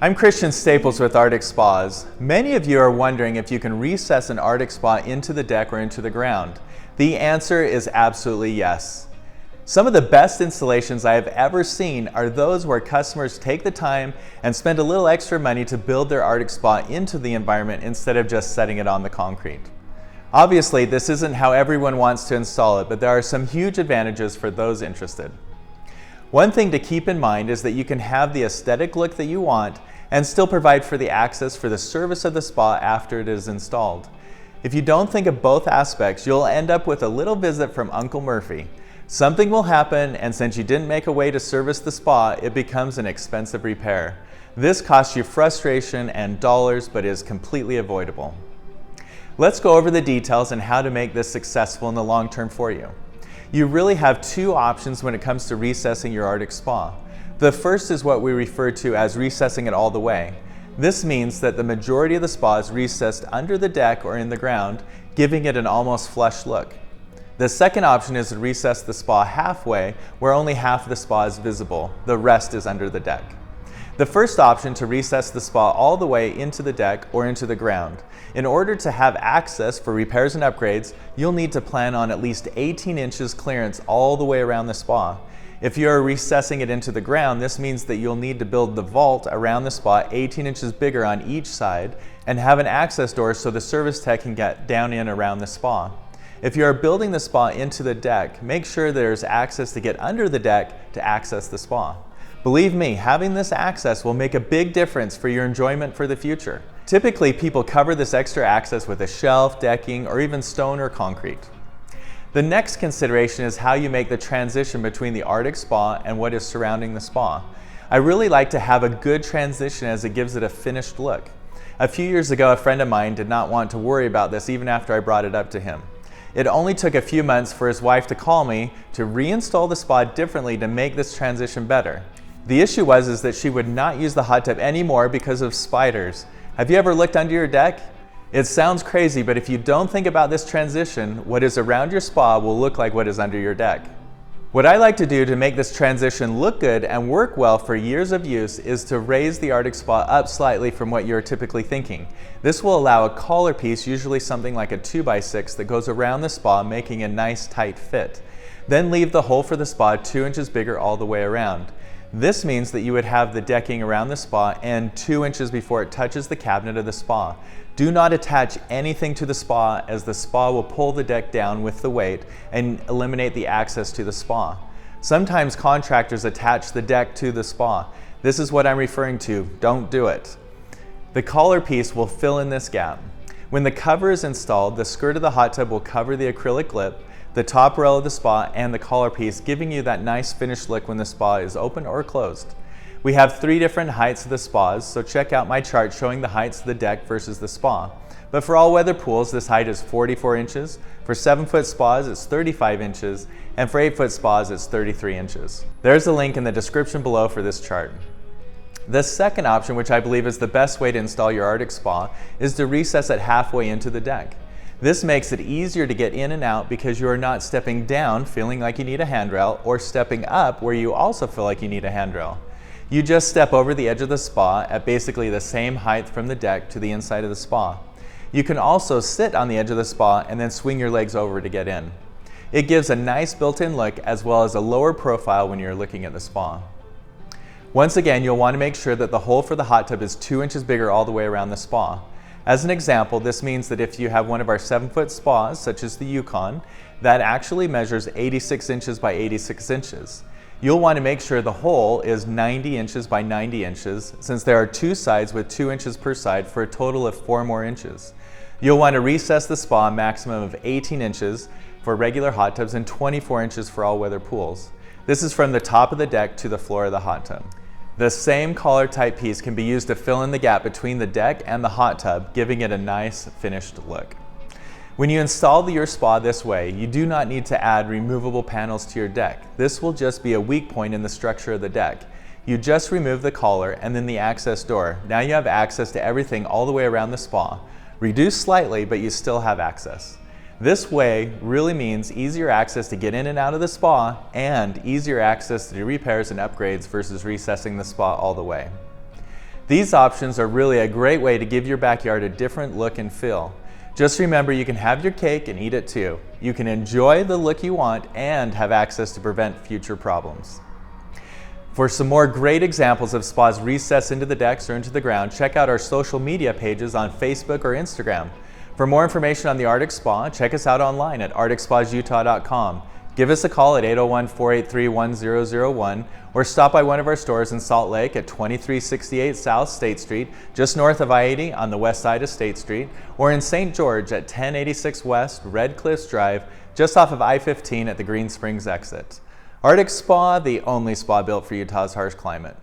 I'm Christian Staples with Arctic Spas. Many of you are wondering if you can recess an Arctic Spa into the deck or into the ground. The answer is absolutely yes. Some of the best installations I have ever seen are those where customers take the time and spend a little extra money to build their Arctic Spa into the environment instead of just setting it on the concrete. Obviously, this isn't how everyone wants to install it, but there are some huge advantages for those interested. One thing to keep in mind is that you can have the aesthetic look that you want and still provide for the access for the service of the spa after it is installed. If you don't think of both aspects, you'll end up with a little visit from Uncle Murphy. Something will happen, and since you didn't make a way to service the spa, it becomes an expensive repair. This costs you frustration and dollars, but is completely avoidable. Let's go over the details and how to make this successful in the long term for you. You really have two options when it comes to recessing your Arctic Spa. The first is what we refer to as recessing it all the way. This means that the majority of the spa is recessed under the deck or in the ground, giving it an almost flush look. The second option is to recess the spa halfway, where only half of the spa is visible. The rest is under the deck. The first option, to recess the spa all the way into the deck or into the ground. In order to have access for repairs and upgrades, you'll need to plan on at least 18 inches clearance all the way around the spa. If you're recessing it into the ground, this means that you'll need to build the vault around the spa 18 inches bigger on each side and have an access door so the service tech can get down in around the spa. If you are building the spa into the deck, make sure there's access to get under the deck to access the spa. Believe me, having this access will make a big difference for your enjoyment for the future. Typically, people cover this extra access with a shelf, decking, or even stone or concrete. The next consideration is how you make the transition between the Arctic Spa and what is surrounding the spa. I really like to have a good transition as it gives it a finished look. A few years ago, a friend of mine did not want to worry about this even after I brought it up to him. It only took a few months for his wife to call me to reinstall the spa differently to make this transition better. The issue was that she would not use the hot tub anymore because of spiders. Have you ever looked under your deck? It sounds crazy, but if you don't think about this transition, what is around your spa will look like what is under your deck. What I like to do to make this transition look good and work well for years of use is to raise the Arctic Spa up slightly from what you're typically thinking. This will allow a collar piece, usually something like a 2x6, that goes around the spa, making a nice tight fit. Then leave the hole for the spa 2 inches bigger all the way around. This means that you would have the decking around the spa and 2 inches before it touches the cabinet of the spa. Do not attach anything to the spa, as the spa will pull the deck down with the weight and eliminate the access to the spa. Sometimes contractors attach the deck to the spa. This is what I'm referring to. Don't do it. The collar piece will fill in this gap. When the cover is installed, the skirt of the hot tub will cover the acrylic lip, the top rail of the spa, and the collar piece, giving you that nice finished look when the spa is open or closed. We have 3 different heights of the spas, so check out my chart showing the heights of the deck versus the spa. But for all weather pools, this height is 44 inches. For 7-foot spas, it's 35 inches. And for 8-foot spas, it's 33 inches. There's a link in the description below for this chart. The second option, which I believe is the best way to install your Arctic Spa, is to recess it halfway into the deck. This makes it easier to get in and out because you are not stepping down feeling like you need a handrail, or stepping up where you also feel like you need a handrail. You just step over the edge of the spa at basically the same height from the deck to the inside of the spa. You can also sit on the edge of the spa and then swing your legs over to get in. It gives a nice built-in look as well as a lower profile when you're looking at the spa. Once again, you'll want to make sure that the hole for the hot tub is 2 inches bigger all the way around the spa. As an example, this means that if you have one of our 7-foot spas, such as the Yukon, that actually measures 86 inches by 86 inches. You'll want to make sure the hole is 90 inches by 90 inches, since there are 2 sides with 2 inches per side for a total of 4 more inches. You'll want to recess the spa a maximum of 18 inches for regular hot tubs and 24 inches for all weather pools. This is from the top of the deck to the floor of the hot tub. The same collar type piece can be used to fill in the gap between the deck and the hot tub, giving it a nice finished look. When you install your spa this way, you do not need to add removable panels to your deck. This will just be a weak point in the structure of the deck. You just remove the collar and then the access door. Now you have access to everything all the way around the spa. Reduced slightly, but you still have access. This way really means easier access to get in and out of the spa and easier access to do repairs and upgrades versus recessing the spa all the way. These options are really a great way to give your backyard a different look and feel. Just remember, you can have your cake and eat it too. You can enjoy the look you want and have access to prevent future problems. For some more great examples of spas recessed into the decks or into the ground, check out our social media pages on Facebook or Instagram. For more information on the Arctic Spa, check us out online at arcticspasutah.com. Give us a call at 801-483-1001 or stop by one of our stores in Salt Lake at 2368 South State Street, just north of I-80 on the west side of State Street, or in St. George at 1086 West Red Cliffs Drive, just off of I-15 at the Green Springs exit. Arctic Spa, the only spa built for Utah's harsh climate.